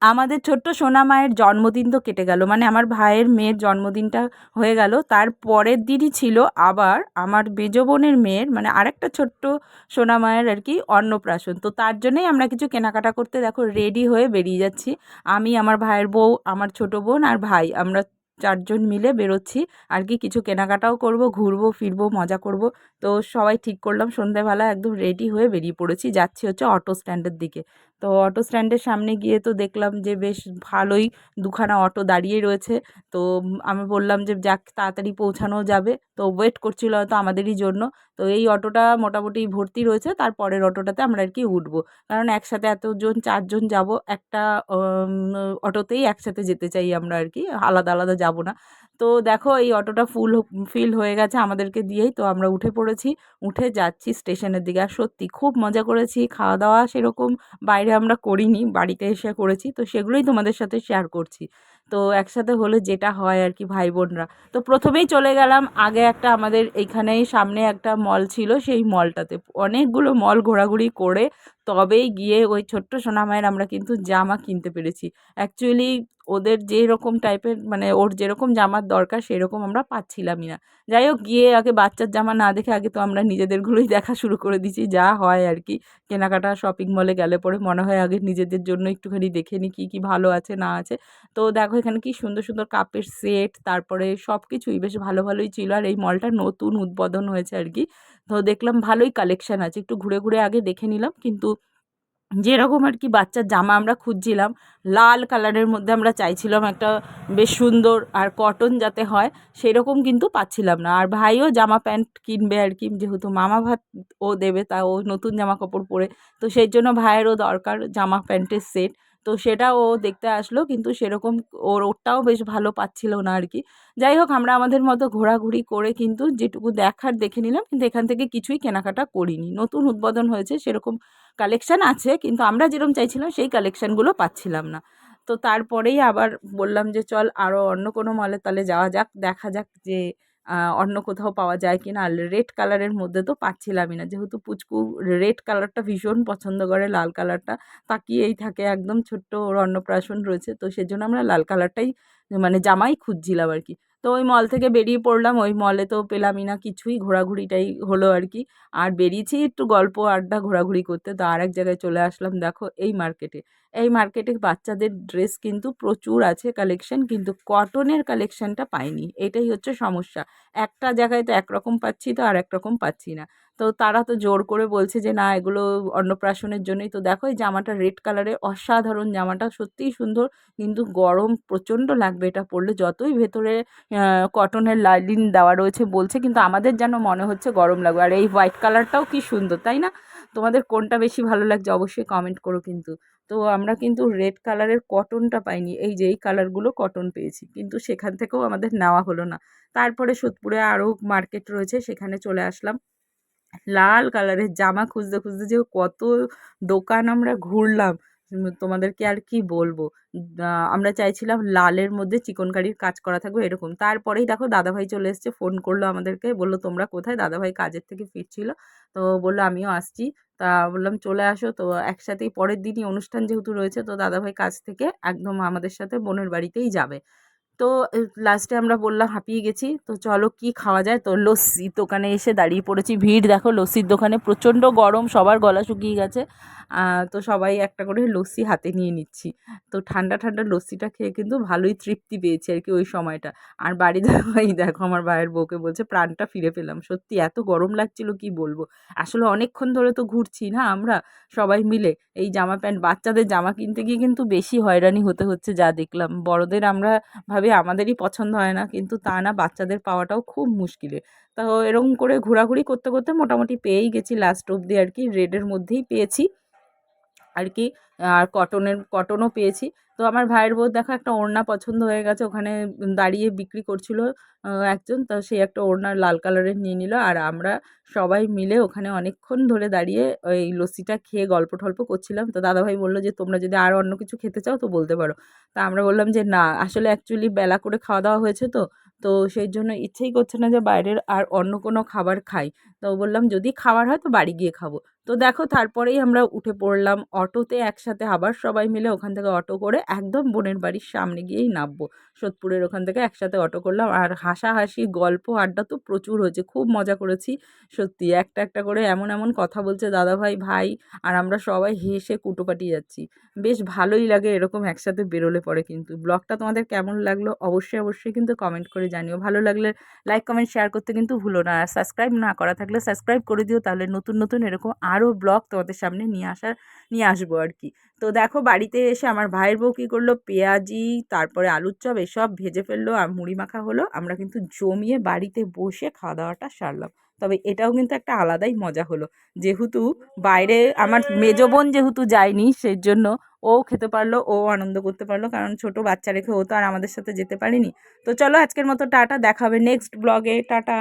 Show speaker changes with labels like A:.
A: আমাদের ছোট্ট সোনা মায়ের জন্মদিন তো কেটে গেল, মানে আমার ভাইয়ের মেয়ের জন্মদিনটা হয়ে গেল, তার পরের দিনই ছিল আবার আমার মেজো বোনের মেয়ের, মানে আরেকটা ছোট্ট সোনা মায়ের আর কি অন্নপ্রাশন। তো তার জন্যই আমরা কিছু কেনাকাটা করতে দেখো রেডি হয়ে বেরিয়ে যাচ্ছি। আমি, আমার ভাইয়ের বউ, আমার ছোটো বোন আর ভাই, আমরা চারজন মিলে বেরোচ্ছি আর কি। কিছু কেনাকাটাও করব, ঘুরবো ফিরবো, মজা করব। তো সবাই ঠিক করলাম সন্ধেবেলা একদম রেডি হয়ে বেরিয়ে পড়েছি, যাচ্ছি হচ্ছে অটো স্ট্যান্ডের দিকে। তো অটো স্ট্যান্ডের সামনে গিয়ে তো দেখলাম যে বেশ ভালোই দুখানা অটো দাঁড়িয়ে রয়েছে। তো আমি বললাম যে যাক তাড়াতাড়ি পৌঁছানো যাবে, তো ওয়েট করছিল হয়তো আমাদেরই জন্য। তো এই অটোটা মোটামুটি ভর্তি রয়েছে, তারপরের অটোটাতে আমরা আর কি উঠবো, কারণ একসাথে এতজন চারজন যাব একটা অটোতেই একসাথে যেতে চাই আমরা আর কি, আলাদা আলাদা যাব না। তো দেখো এই অটোটা ফিল হয়ে গেছে আমাদেরকে দিয়েই, তো আমরা উঠে পড়েছি। উঠে যাচ্ছি স্টেশনের দিকে। আর সত্যি খুব মজা করেছি, খাওয়া দাওয়া সেরকম বাইরে আমরা করিনি, বাড়িতে এসে করেছি, তো সেগুলোই তোমাদের সাথে শেয়ার করছি। তো একসাথে হলে যেটা হয় আর কি ভাই বোনরা। তো প্রথমেই চলে গেলাম আগে একটা আমাদের এইখানেই সামনে একটা মল ছিল, সেই মলটাতে অনেকগুলো মল ঘোরাঘুরি করে তবেই গিয়ে ওই ছোট্ট সোনামায়ের আমরা কিন্তু জামা কিনতে পেরেছি। অ্যাকচুয়ালি ওদের যেরকম টাইপের, মানে ওর যেরকম জামার দরকার সেরকম আমরা পাচ্ছিলামই না। যাই হোক, গিয়ে আগে বাচ্চার জামা না দেখে আগে তো আমরা নিজেদেরগুলোই দেখা শুরু করে দিয়েছি, যা হয় আর কি। কেনাকাটা শপিং মলে গেলে পরে মনে হয় আগে নিজেদের জন্য একটুখানি দেখে নিই কী কী ভালো আছে না আছে। তো দেখো এখানে কি সুন্দর সুন্দর কাপের সেট, তারপরে সব কিছুই বেশ ভালো ভালোই ছিল। আর এই মলটা নতুন উদ্বোধন হয়েছে আর কি। তো দেখলাম ভালোই কালেকশান আছে, একটু ঘুরে ঘুরে আগে দেখে নিলাম। কিন্তু যেরকম আর কি বাচ্চার জামা আমরা খুঁজছিলাম, লাল কালারের মধ্যে আমরা চাইছিলাম একটা বেশ সুন্দর আর কটন যাতে হয়, সেরকম কিন্তু পাচ্ছিলাম না। আর ভাইও জামা প্যান্ট কিনবে আর কি, যেহেতু মামা ভাত ও দেবে, তা ও নতুন জামা কাপড় পরে, তো সেই জন্য ভাইয়েরও দরকার জামা প্যান্টের সেট। তো সেটা ও দেখতে আসলো, কিন্তু সেরকম ওরটাও বেশ ভালো পাচ্ছিল না আর কি। যাই হোক, আমরা আমাদের মতো ঘোরাঘুরি করে কিন্তু যেটুকু দেখার দেখে নিলাম, কিন্তু এখান থেকে কিছুই কেনাকাটা করিনি। নতুন উদ্বোধন হয়েছে, সেরকম কালেকশান আছে, কিন্তু আমরা যেরকম চাইছিলাম সেই কালেকশানগুলো পাচ্ছিলাম না। তো তারপরেই আবার বললাম যে চল আরও অন্য কোনো মলে তাহলে যাওয়া যাক, দেখা যাক যে অন্য কোথাও পাওয়া যায় কি না। আর রেড কালারের মধ্যে তো পাচ্ছিলামই না, যেহেতু পুচকু রেড কালারটা ভীষণ পছন্দ করে, লাল কালারটা তাকিয়েই থাকে, একদম ছোট্ট ওর অন্নপ্রাশন রয়েছে, তো সেজন্য আমরা লাল কালারটাই মানে জামাই খুঁজছিলাম আর কি। তো ওই মল থেকে বেরিয়ে পড়লাম, ওই মলে তো পেলামই না কিছুই, ঘোরাঘুরিটাই হলো আর কি। আর বেরিয়েছি একটু গল্প আড্ডা ঘোরাঘুরি করতে, তো আর এক জায়গায় চলে আসলাম দেখো এই মার্কেটে। এই মার্কেটে বাচ্চাদের ড্রেস কিন্তু প্রচুর আছে কালেকশন, কিন্তু কটনের কালেকশনটা পাইনি, এটাই হচ্ছে সমস্যা। একটা জায়গায় তো একরকম পাচ্ছি, তো আর এক রকম পাচ্ছি না। তো তারা তো জোর করে বলছে যে না এগুলো অন্নপ্রাশনের জন্যই। তো দেখো এই জামাটা রেড কালারের অসাধারণ, জামাটা সত্যিই সুন্দর, কিন্তু গরম প্রচণ্ড লাগবে এটা পরলে, যতই ভেতরে কটনের লাইনিং দেওয়া রয়েছে বলছে, কিন্তু আমাদের যেন মনে হচ্ছে গরম লাগবে। আর এই হোয়াইট কালারটাও কি সুন্দর, তাই না? তোমাদের কোনটা বেশি ভালো লাগছে অবশ্যই কমেন্ট করো কিন্তু। তো আমরা কিন্তু রেড কালারের কটনটা পাইনি, এই যে এই কালারগুলো কটন পেয়েছি, কিন্তু সেখান থেকেও আমাদের নেওয়া হলো না। তারপরে সোদপুরে আরও মার্কেট রয়েছে, সেখানে চলে আসলাম। লাল কালারের জামা খুঁজতে খুঁজতে যে কত দোকান আমরা ঘুরলাম, তোমাদেরকে আর কি বলবো। আমরা চাইছিলাম লালের মধ্যে চিকনকারির কাজ করা থাকবে এরকম। তারপরেই দেখো দাদাভাই চলে এসছে, ফোন করলো আমাদেরকে, বললো তোমরা কোথায়? দাদাভাই কাজের থেকে ফিরছিল, তো বললো আমিও আসছি। তা বললাম চলে আসো। তো একসাথেই পরের দিনই অনুষ্ঠান যেহেতু রয়েছে, তো দাদাভাই কাজ থেকে একদম আমাদের সাথে বোনের বাড়িতেই যাবে। তো লাস্টে আমরা বললাম হাঁপিয়ে গেছি, তো চলো কি খাওয়া যায়। তো লস্যির দোকানে এসে দাঁড়িয়ে পড়েছি, ভিড় দেখো লস্যির দোকানে, প্রচণ্ড গরম, সবার গলা শুকিয়ে গেছে। তো সবাই একটা করে লস্যি হাতে নিয়ে নিচ্ছি। তো ঠান্ডা ঠান্ডা লস্যিটা খেয়ে কিন্তু ভালোই তৃপ্তি পেয়েছি আর কি ওই সময়টা। আর বাড়িতে এই দেখো আমার ভাইয়ের বউকে বলছে প্রাণটা ফিরে পেলাম, সত্যি এত গরম লাগছিল কি বলবো। আসলে অনেকক্ষণ ধরে তো ঘুরছি না আমরা সবাই মিলে, এই জামা প্যান্ট বাচ্চাদের জামা কিনতে গিয়ে কিন্তু বেশি হয়রানি হতে হচ্ছে যা দেখলাম। বড়দের আমরা ভাবি আমাদেরই পছন্দ হয় না, কিন্তু তা না, বাচ্চাদের পাওয়াটাও খুব মুশকিলের। তো এরকম করে ঘোরাঘুরি করতে করতে মোটামুটি পেয়েই গেছি লাস্ট অবধি আর কি, রেডের মধ্যেই পেয়েছি আর কি। আর কটনও পেয়েছি। তো আমার ভাইয়ের বউর দেখো একটা ওড়না পছন্দ হয়ে গেছে, ওখানে দাঁড়িয়ে বিক্রি করছিল একজন, তো সে একটা ওড়না লাল কালারের নিয়ে নিল। আর আমরা সবাই মিলে ওখানে অনেকক্ষণ ধরে দাঁড়িয়ে ওই লস্যিটা খেয়ে গল্প টল্প করছিলাম। তো দাদাভাই বললো যে তোমরা যদি আর অন্য কিছু খেতে চাও তো বলতে পারো। তা আমরা বললাম যে না, আসলে অ্যাকচুয়ালি বেলা করে খাওয়া দাওয়া হয়েছে, তো সেই জন্য ইচ্ছেই করছে না যে বাইরের আর অন্য কোনো খাবার খাই। তো বললাম যদি খাবার হয় তো বাড়ি গিয়ে খাবো। তো দেখো তারপরেই আমরা উঠে পড়লাম অটোতে একসাথে, আবার সবাই মিলে ওখান থেকে অটো করে একদম বোনের বাড়ির সামনে গিয়েই নামবো। সোদপুরের ওখান থেকে একসাথে অটো করলাম, আর হাসাহাসি গল্প আড্ডা তো প্রচুর হয়েছে, খুব মজা করেছি সত্যি। একটা একটা করে এমন এমন কথা বলছে দাদাভাই ভাই, আর আমরা সবাই হেসে কুটো পাঠিয়ে যাচ্ছি। বেশ ভালোই লাগে এরকম একসাথে বেরোলে পরে। কিন্তু ব্লগটা তোমাদের কেমন লাগলো অবশ্যই অবশ্যই কিন্তু কমেন্ট করে জানিও। ভালো লাগলে লাইক কমেন্ট শেয়ার করতে কিন্তু ভুলো না। আর সাবস্ক্রাইব না করা থাকলে সাবস্ক্রাইব করে দিও, তাহলে নতুন নতুন এরকম আরও ব্লগ তোমাদের সামনে নিয়ে আসবো আর কি। তো দেখো বাড়িতে এসে আমার ভাইয়ের বউ কী করলো, পেঁয়াজি তারপরে আলুর চপ এসব ভেজে ফেললো আর মুড়ি মাখা হলো। আমরা কিন্তু জমিয়ে বাড়িতে বসে খাওয়া দাওয়াটা সারলাম। তবে এটাও কিন্তু একটা আলাদাই মজা হলো, যেহেতু বাইরে আমার মেজো বোন যেহেতু যায়নি সেই জন্য ও খেতে পারলো, ও আনন্দ করতে পারলো, কারণ ছোট বাচ্চা রেখে ও তো আর আমাদের সাথে যেতে পারেনি। তো চলো আজকের মতো টাটা, দেখাবে নেক্সট ব্লগে, টাটা।